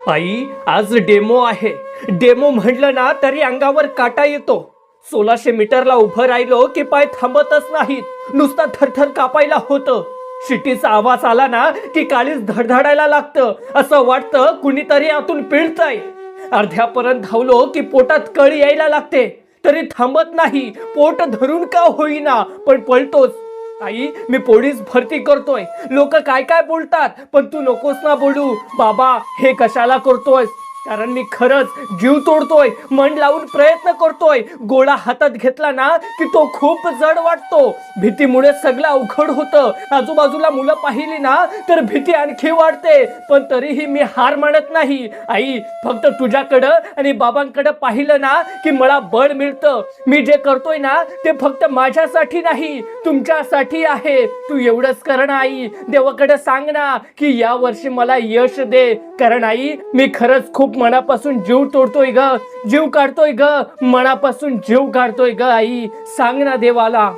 आई, आज डेमो आहे. डेमो म्हटलं ना तरी अंगावर काटा येतो. 1600 मीटरला उभं राहिलो की पाय थांबतच नाहीत, नुसता थरथर कापायला होतं. शिटीचा आवाज आला ना की काळीच धडधडायला लागतं, असं वाटतं कुणीतरी आतून पिळतंय. अर्ध्यापर्यंत धावलो की पोटात कळ यायला लागते, तरी थांबत नाही. पोट धरून का होईना पण पळतोच. आई, मी पोलीस भरती करतोय. लोक काय काय बोलतात, पण तू नकोस ना बोलू. बाबा, हे कशाला करतोय? कारण मी खरंच जीव तोडतोय, मन लावून प्रयत्न करतोय. गोळा हातात घेतला ना की तो खूप जड वाटतो. भीतीमुळे सगळं अवघड होतं. आजूबाजूला मुलं पाहिली ना तर भीती आणखी वाढते, पण तरीही मी हार मानत नाही. आई, फक्त तुझ्याकडं आणि बाबांकडे पाहिलं ना की मला बळ मिळतं. मी जे करतोय ना ते फक्त माझ्यासाठी नाही, तुमच्यासाठी आहे. तू एवढंच कर ना आई. देवाकडे सांग ना की या वर्षी मला यश दे. कारण आई, मी खरंच खूप मनापासून जीव तोडतोय ग, जीव काढतोय ग, मनापासून जीव काढतोय ग. आई, सांग ना देवाला.